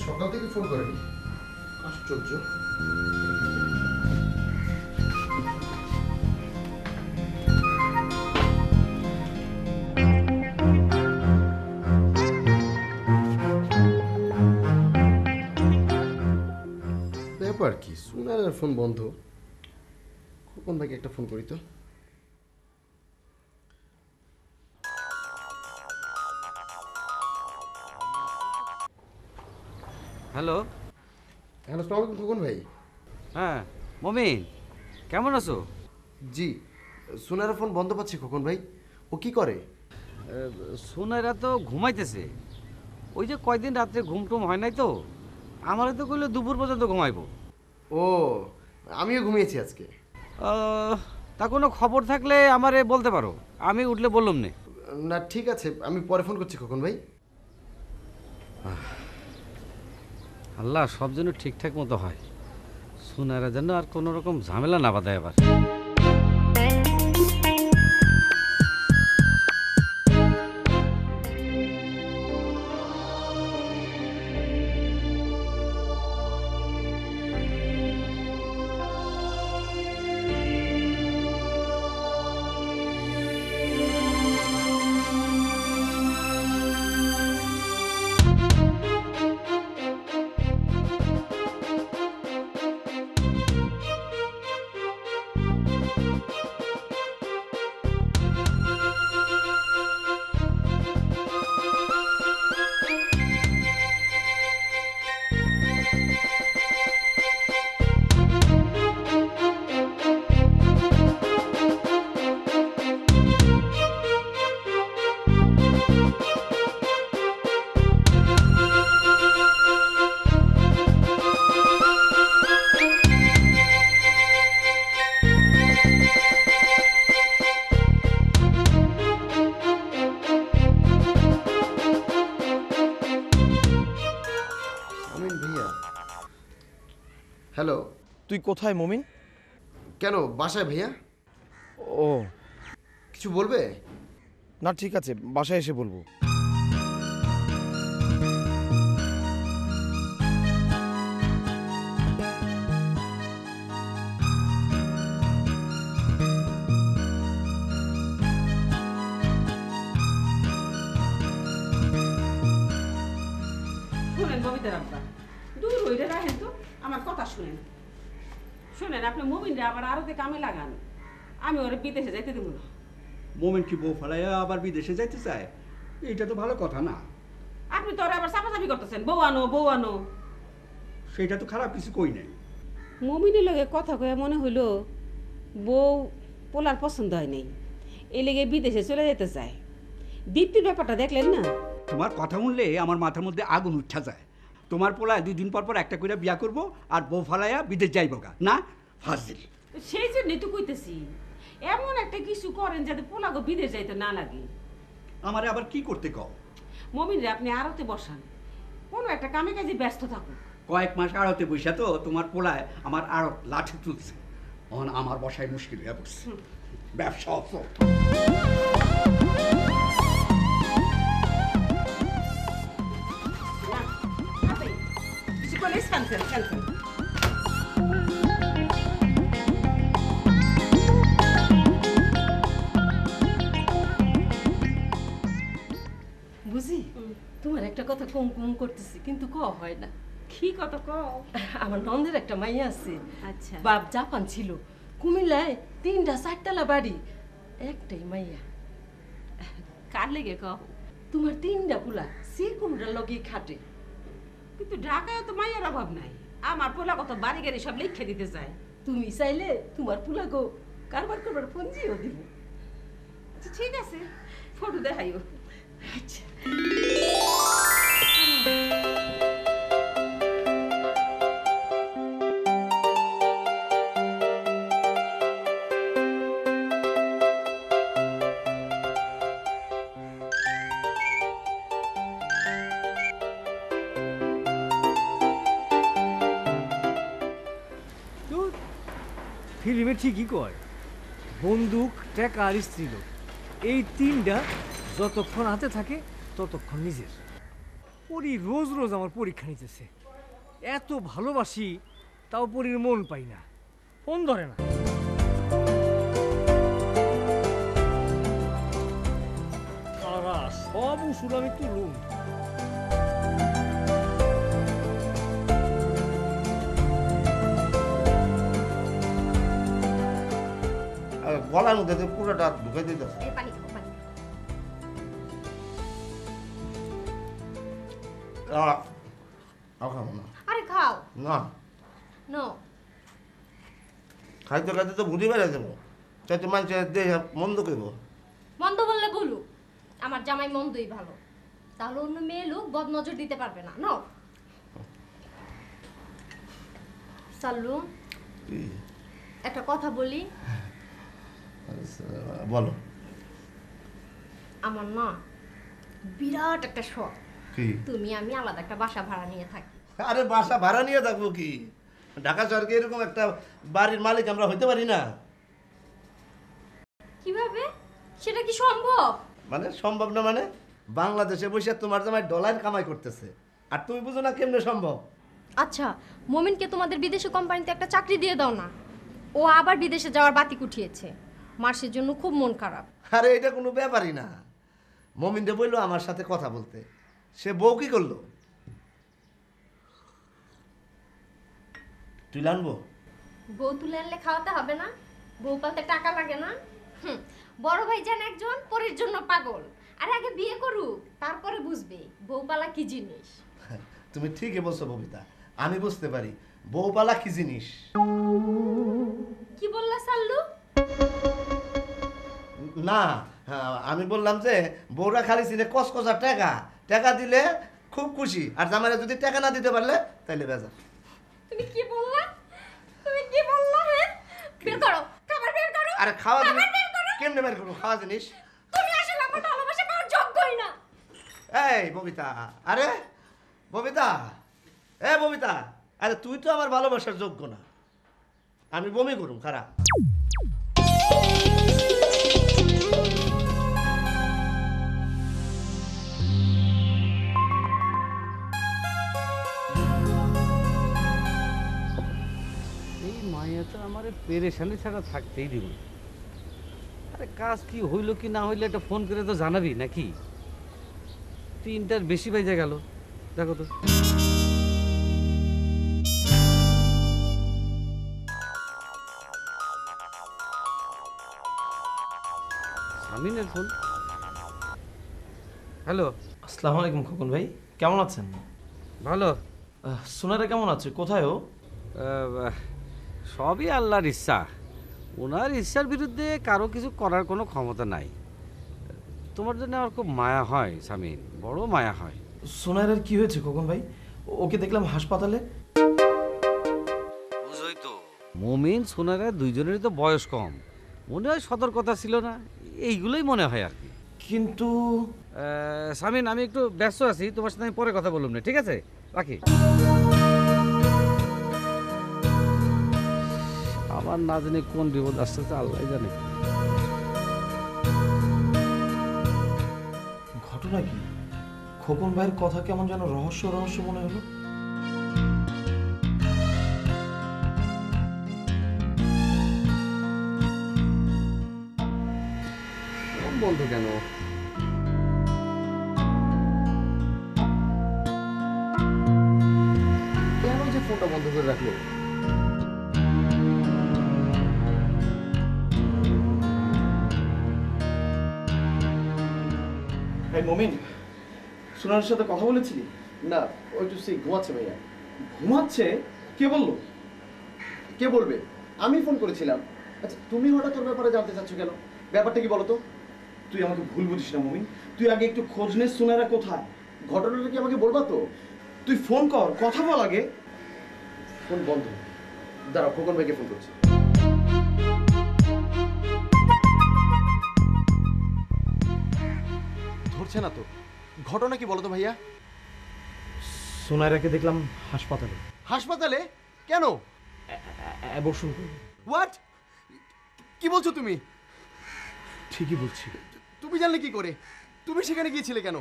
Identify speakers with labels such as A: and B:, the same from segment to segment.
A: সকাল থেকে ফোন করেনি, আশ্চর্য। ব্যাপার কি, সুনারের ফোন বন্ধ। খোকন ভাইকে একটা ফোন করি তো।
B: হ্যালো
A: হ্যালো, আসসালামু আলাইকুম খোকন ভাই।
B: হ্যাঁ মমিন, কেমন আছো?
A: জি, সুনারের ফোন বন্ধ পাচ্ছি খোকন ভাই। ও কি করে?
B: সোনারা তো ঘুমাইতেছে। ওই যে কয়দিন রাত্রে ঘুম টুম হয় নাই তো, আমারও তো কইলে দুপুর পর্যন্ত ঘুমাইবো।
A: ও, আমিও ঘুমিয়েছি আজকে।
B: তা কোনো খবর থাকলে আমারে বলতে পারো, আমি উঠলে বললাম নে।
A: না ঠিক আছে, আমি পরে ফোন করছি খোকন ভাই।
B: আল্লাহ সব যেন ঠিকঠাক মতো হয়, সোনারা যেন আর কোনো রকম ঝামেলা না বাঁধায় আবার।
A: হ্যালো।
C: তুই কোথায় মমিন?
A: কেন, বাসায় ভাইয়া।
C: ও,
A: কিছু বলবে?
C: না ঠিক আছে, বাসায় এসে বলবো।
D: শুনেন ববিতার আব্বা, দূর হইলে রাখেন তো, আমার কথা শুনেন। শুনেন, আপনি মুমিনরে আবার আরতে কামে লাগান, আমি ওরে বিদেশে যাইতে দেবো না।
E: মোমেন কি বউ ফেলাইয়া আবার বিদেশে যাইতে চায়? এইটা তো ভালো কথা না।
D: আপনি তো ওরে আবার চাপাচাপি করতেছেন, বউ আনো বউ আনো।
E: সেটা তো খারাপ কিছু কই নাই।
D: মুমিনের লগে কথা কয়ে মনে হইলো বউ পোলার পছন্দ হয় নাই, এই লেগে বিদেশে চলে যেতে চায়। দীপ্তির ব্যাপারটা দেখলেন না?
E: তোমার কথা শুনলে আমার মাথার মধ্যে আগুন উঠা যায়। তোমার পোলায় 2 দিন পর পর একটা করে বিয়া করবো আর বউ ফালাইয়া বিদেশ যাইব গা না? ফাজিল।
D: সেই জন্যই তো কইতেছি, এমন একটা কিছু করেন যাতে পোলাগো বিদেশ যাইতে না লাগে।
E: আমারে আবার কি করতে কও?
D: মুমিনরে আপনি আড়তে বসান, কোনো একটা কামে কাজে ব্যস্ত থাকুন।
E: কয়েক মাস আড়তে বসা তো তোমার পোলায় আমার আড়ত লাঠি তুলছে, এখন আমার বসায় মুশকিল হয়ে পড়ছে। ব্যবসা অফল।
D: কিছু করলে ক্যান্সেল ক্যান্সেল।
F: বুঝি, তোমার একটা কথা কম কম করতেছি কিন্তু ক হয় না।
D: কি কথা কও?
F: আমার নন্দের একটা মাইয়া আছে।
D: আচ্ছা।
F: বাপ জাপান ছিল, কুমিল্লায় 3টা 4তলা বাড়ি, একটাই মাইয়া।
D: কার লেগে কও?
F: তোমার 3টা পোলা সে কোনটার লগে খাটে।
D: কিন্তু ঢাকায় তো মায়ের অভাব নাই, আমার পোলা কত বাড়ি গাড়ি সব লিখে দিতে চায়।
F: তুমি চাইলে তোমার পোলা গো কারবার করবার পঞ্জিও দিব।
D: আচ্ছা ঠিক আছে, ফটো দেখাইও।
F: আচ্ছা
G: ফিল্মে ঠিকই কয়, বন্দুক, টাকা আর স্ত্রীলোক, এই তিনটা যতক্ষণ হাতে থাকে ততক্ষণ নিজের। পরি রোজ রোজ আমার পরীক্ষা নিতেছে। এত ভালোবাসি, তাও পরীর মন পাই না, ফোন ধরে না। সারা সব উসুল আমি তুলুম।
A: গলার মধ্যে তো পুরোটা ঢুকে দিতে
H: এই পানি খাও, পানি
A: খাবো না।
H: আরে খাও।
A: না,
H: নো
A: খাইতে খাইতে তো বুঝি বেড়ে যাবো, চাইতে মানুষের দেহে মন্দ করব।
H: মন্দ বললে বলুক, আমার জামাই মন্দই ভালো, তাহলে অন্য মেয়ে লোক বদ নজর দিতে পারবে না। নো সাল্লু, একটা কথা বলি।
A: বলো।
H: আমার না বিরাট একটা শখ,
A: কি?
H: তুমি আমি আলাদা একটা বাসা ভাড়া নিয়ে থাকি।
A: আরে বাসা ভাড়া নিয়ে থাকবো কি? ঢাকা শহরকে এরকম একটা বাড়ির মালিক আমরা হইতে পারি না?
H: কিভাবে? সেটা কি সম্ভব?
A: মানে সম্ভব না মানে? বাংলাদেশে বসে তোমার জামাই ডলার কামাই করতেছে, আর তুমি বুঝো না কেমনে সম্ভব?
H: আচ্ছা, মমিনকে তোমাদের বিদেশি কোম্পানিতে একটা চাকরি দিয়ে দাও না। ও আবার বিদেশে যাওয়ার বাতিক উঠিয়েছে, মাসের জন্য খুব মন খারাপ।
A: আরে এটা কোনো ব্যাপারই না। মমিনদে বললো আমার সাথে কথা বলতে, সে বউ কি করলো? তুই আনবো?
H: বউ তুলে আনলে খাওয়াতে হবে না? বউ পালতে টাকা লাগে না? বড় ভাই যেন একজন পরের জন্য পাগল, আর আগে বিয়ে করুক, তারপরে বুঝবে বউ পালা কি জিনিস।
A: তুমি ঠিকই বলছো ববিতা, আমি বুঝতে পারি বউপালা কি জিনিস।
H: কি বললা সাল্লু?
A: না, আমি বললাম যে বউরা খালি চিনে কসকসা টাকা, টাকা দিলে খুব খুশি, আর জামাইরা যদি টাকা না দিতে পারলে তাইলে বেজা।
H: তুমি কি বললা? তুমি কি বললা? হ্যাঁ, বের করো, খাবার বের করো।
A: আরে খাওয়া জিনিস
H: খাবার বের করো।
A: কেমনে বের করবো? খাওয়া জিনিস
H: তুমি আসলে আমার ভালোবাসা পাওয়ার যোগ্যই না।
A: এই ববিতা, আরে ববিতা, এ ববিতা, আরে তুই তো আমার ভালোবাসার যোগ্য না, আমি বমি করুম খারাপ।
B: এই মায়া তো আমার পেরেশানি ছাড়া থাকতেই দিব না। আরে কাজ কি হইলো কি না হইলে একটা ফোন করে তো জানাবি নাকি? 3টার বেশি বাজে গেল, দেখো তো। সামিনের ফোন। হ্যালো।
C: আসসালামু আলাইকুম খোকন ভাই, কেমন আছেন?
B: ভালো।
C: সোনারা কেমন আছে? কোথায় ও?
B: সবই আল্লাহর ইচ্ছা, ওনার ইচ্ছার বিরুদ্ধে কারো কিছু করার কোনো ক্ষমতা নাই। তোমার জন্য আমার খুব মায়া হয় সামিন, বড় মায়া হয়।
C: সোনারের কি হয়েছে খোকন ভাই? ওকে দেখলাম হাসপাতালে।
B: বুঝোই তো, মুমিন সোনারা দুইজনেরই তো বয়স কম, মনে হয় সতর্কতা ছিল না, এইগুলোই মনে হয় আর কি।
C: কিন্তু
B: সামিন, আমি একটু ব্যস্ত আছি, তোমার সাথে আমি পরে কথা বললাম না, ঠিক আছে? রাখি। আমার না জানি কোন বিপদ আসতেছে, আল্লাহ জানে।
C: ঘটনা কি? খোকন ভাইয়ের কথা কেমন যেন রহস্য রহস্য মনে হলো।
A: বন্ধু কেন? কেন যে ফোনটা বন্ধ করে রাখলো?
C: ভাই মমিন, সোনার সাথে কথা বলেছিলি?
I: না, ওই তো সেই ঘুমাচ্ছে ভাইয়া।
C: ঘুমাচ্ছে? কে বললো?
I: কে বলবে? আমি ফোন করেছিলাম। আচ্ছা, তুমি হঠাৎ তোর ব্যাপারে জানতে চাচ্ছ কেন? ব্যাপারটা কি বলো তো? তুই আমাকে ভুল বুঝিস না মমিন। তুই আগে একটু খোঁজ নে সোনারা কোথায়। ঘটনাটা কি আমাকে বলবা তো? তুই ফোন কর, কথা বল আগে। ফোন বন্ধ। দাঁড়াও, খোকন ভাইকে ফোন করছি। ধরছে না তো। ঘটনা কি বলো তো ভাইয়া?
C: সোনাইরাকে দেখলাম হাসপাতালে।
I: হাসপাতালে? কেন?
C: অ্যাবর্শন।
I: হোয়াট? কি বলছো তুমি?
C: ঠিকই বলছি।
I: তুমি জানলে কি করে? তুমি সেখানে গিয়েছিলে কেন?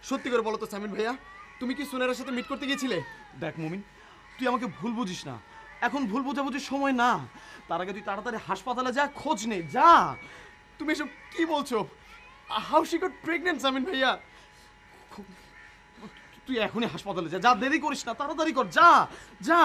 I: সত্যি করে বলো তো সামিন ভাইয়া, তুমি কি সোনাইরার সাথে মিট করতে গিয়েছিলে?
C: দেখ মুমিন, তুই আমাকে ভুল বুঝিস না। এখন ভুল বোঝাবুঝির সময় না। তার আগে তুই তাড়াতাড়ি হাসপাতালে যা, খোঁজ নে, যা।
I: তুমি এসব কি বলছো? How she got pregnant Samin ভাইয়া?
C: তুই এখনই হাসপাতালে যা, যা, দেরি করিস না, তাড়াতাড়ি কর, যা যা।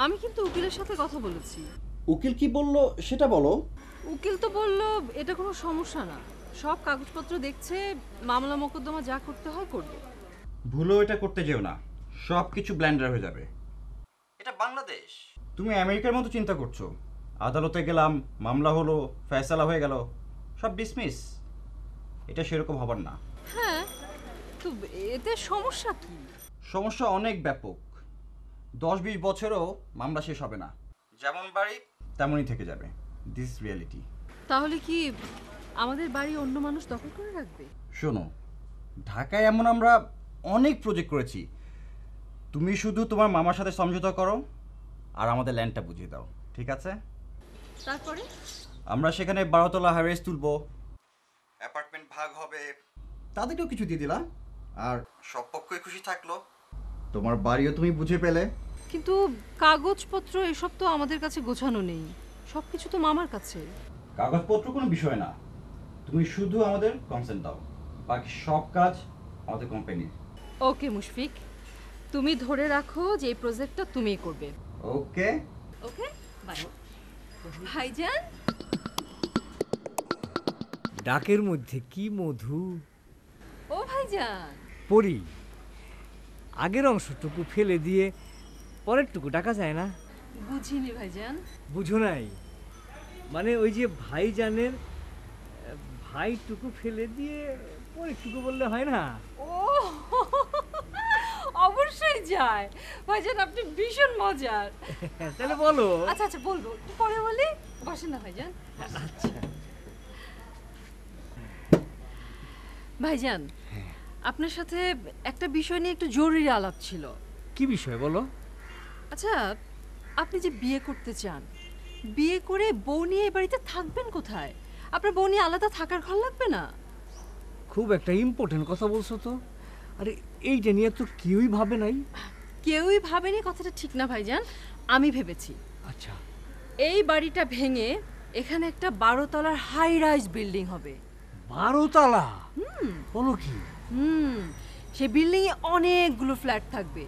F: আমি কিন্তু উকিলের সাথে কথা বলেছি।
I: উকিল কি বললো সেটা বলো।
F: উকিল তো বলল এটা কোনো সমস্যা না, সব কাগজপত্র দেখছে, মামলা মোকদ্দমা যা করতে হয় করবে।
J: ভুলেও এটা করতে যেও না, সব কিছু ব্ল্যান্ডার হয়ে যাবে। এটা বাংলাদেশ, তুমি আমেরিকার মতো চিন্তা করছো। আদালতে গেলাম, মামলা হলো, ফয়সালা হয়ে গেল, সব ডিসমিস। এটা সেরকম হবার না।
F: হ্যাঁ, তো এতে সমস্যা কি?
J: সমস্যা অনেক ব্যাপক। 10-20 বছরও মামলা শেষ হবে না। যেমন বাড়ি তেমনই থেকে যাবে। This reality.
F: তাহলে কি আমাদের বাড়ি অন্য মানুষ দখল করে রাখবে?
J: শোনো, ঢাকায় এমন আমরা অনেক প্রজেক্ট করেছি। তুমি শুধু তোমার মামার সাথে সমঝোতা করো আর আমাদের ল্যান্ডটা বুঝিয়ে দাও, ঠিক আছে?
F: তারপরে
J: আমরা সেখানে 12 তলা হাইরাইজ তুলবো, অ্যাপার্টমেন্ট ভাগ হবে, তাদেরকেও কিছু দিয়ে দিলা, আর সব পক্ষই খুশি থাকলো। তোমার বাড়িও তুমি বুঝে পেলে।
F: কিন্তু কাগজপত্র এসব তো আমাদের কাছে গোছানো নেই, সবকিছু তো মামার কাছে।
J: কাগজপত্র কোনো বিষয় না, তুমি শুধু আমাদের কনসেন্ট দাও, বাকি সব কাজ আমাদের কোম্পানির।
F: ওকে মুশফিক, তুমি ধরে রাখো যে এই প্রজেক্টটা তুমিই করবে।
J: ওকে
F: ওকে, বাই। ভাইজান,
G: ডাকের মধ্যে কি মধু।
F: ও ভাইজান।
G: পরি, আগের অংশটুকু ফেলে দিয়ে পরেরটুকু ডাকা যায় না?
F: বুঝিনি ভাইজান।
G: বুঝো নাই? মানে ওই যে ভাইজানের ভাইটুকু ফেলে দিয়ে পরেরটুকু বললে হয় না?
F: ও অবশ্যই যায় ভাইজান, আপনি ভীষণ মজার।
G: তাহলে বলো।
F: আচ্ছা আচ্ছা, বলবো, একটু পরে বলি। বসেন না ভাইজান।
G: আচ্ছা
F: ভাইজান, আপনার সাথে একটা বিষয় নিয়ে একটু জরুরি আলাপ ছিল।
G: কি বিষয় বলো?
F: আচ্ছা, আপনি যে বিয়ে করতে চান, বিয়ে করে বউ নিয়ে এই বাড়িতে থাকবেন কোথায়? আপনার বউ নিয়ে আলাদা থাকার ঘর লাগবে না?
G: খুব একটা ইম্পর্টেন্ট কথা বলছো তো। আরে এইটা নিয়ে তো কেউই ভাবে নাই।
F: কেউই ভাবেনি কথাটা ঠিক না ভাইজান, আমি ভেবেছি।
G: আচ্ছা,
F: এই বাড়িটা ভেঙে এখানে একটা 12 তলার হাই রাইজ বিল্ডিং হবে।
G: 12 তলা? বলো কি?
F: সেই বিল্ডিং এ অনেকগুলো ফ্ল্যাট থাকবে।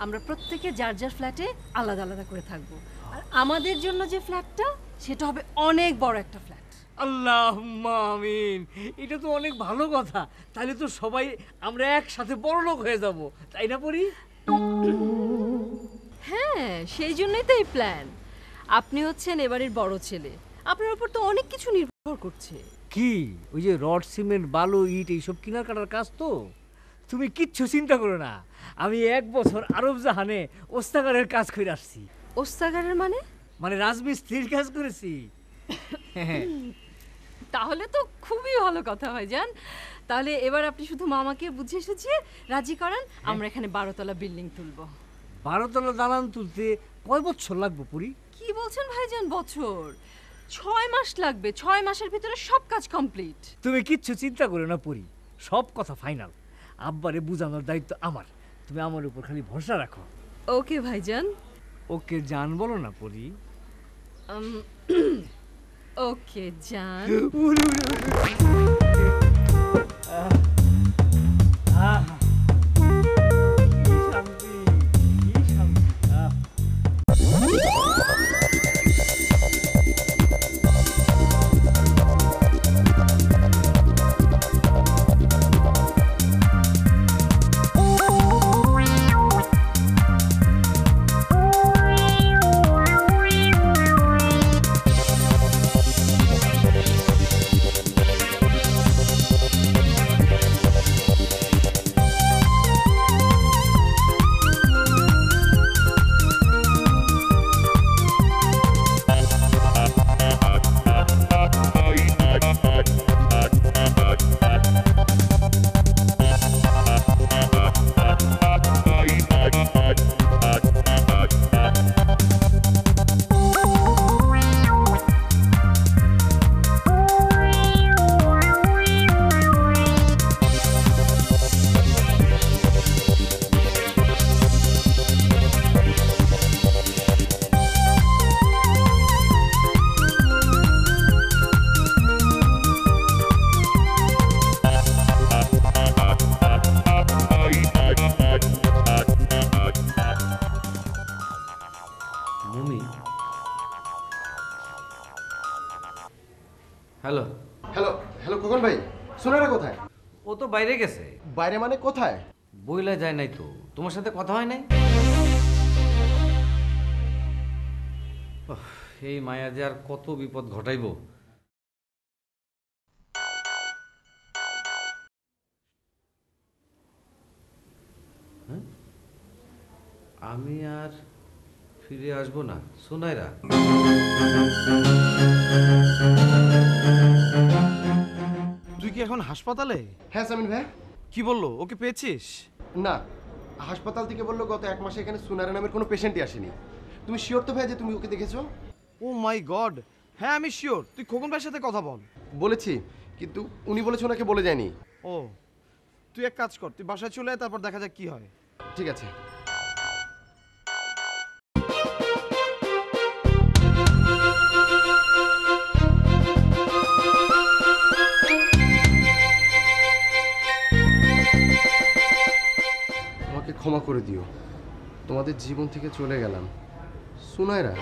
F: আমরা প্রত্যেকে যার যার ফ্ল্যাটে আলাদা আলাদা করে থাকবো। আর আমাদের জন্য যে ফ্ল্যাটটা, সেটা হবে অনেক বড় একটা ফ্ল্যাট।
G: আল্লাহুম্মা আমিন। এটা তো অনেক ভালো কথা। তাহলে তো সবাই আমরা একসাথে বড়লোক হয়ে যাব, তাই না পরি?
F: হ্যাঁ, সেই জন্যই তো এই প্ল্যান। আপনি হচ্ছেন এবারের বড় ছেলে, আপনার উপর তো অনেক কিছু নির্ভর করছে।
G: কি ওই যে রড, সিমেন্ট, বালু, ইট এইসব কিনার কাটার কাজ তো? তুমি কিচ্ছু চিন্তা করো না, আমি 1 বছর আরব জাহানে ওস্তাগারের কাজ করে আসছি।
F: ওস্তাগারের মানে?
G: মানে রাজমিস্ত্রির কাজ করেছি।
F: তাহলে তো খুবই ভালো কথা ভাইজান। তাহলে এবার আপনি শুধু মামাকে বুঝিয়ে সুঝিয়ে রাজি করান, আমরা এখানে 12 তলা বিল্ডিং তুলবো।
G: 12 তলা দালান তুলতে কয় বছর লাগবে পুরি?
F: কি বলছেন ভাইজান? বছর 6 মাস লাগবে। 6 মাসের ভিতরে সব কাজ কমপ্লিট।
G: তুমি কিচ্ছু চিন্তা করো না পুরি, সব কথা ফাইনাল। আব্বারে বুঝানোর দায়িত্ব আমার, তুমি আমার উপর খালি ভরসা রাখো।
F: ওকে ভাইজান।
G: ওকে জান বলো না পুরি।
F: ওকে জান।
I: কোথায়?
B: ও তো বাইরে গেছে।
I: বাইরে মানে কোথায়?
B: বইলা যায় নাই তো, তোমার সাথে কথা হয় নাই? ওহ, এই মায়া যে আর কত বিপদ ঘটাইব। হ্যাঁ? আমি আর ফিরে আসবো না, সুনাইরা।
C: তুই কি এখন হাসপাতালে?
I: হ্যাঁ সামিন ভাই।
C: কি বললো, ওকে পেয়েছিস?
I: না, হাসপাতাল থেকে বললো গত 1 মাসে এখানে সুনারা নামের কোনো পেশেন্টই আসেনি। তুমি শিওর তো ভাই যে তুমি ওকে দেখেছো?
C: ও মাই গড, হ্যাঁ আমি শিওর। তুই খোকন ভাইয়ের সাথে কথা বল।
I: বলেছি, কিন্তু উনি বলেছে ওনাকে বলে যায়নি।
C: ও, তুই এক কাজ কর, তুই বাসায় চলে আয়, তারপর দেখা যাক কি হয়।
I: ঠিক আছে। আমাকে ক্ষমা করে দিও, তোমাদের জীবন থেকে চলে গেলাম। সুনাইরা।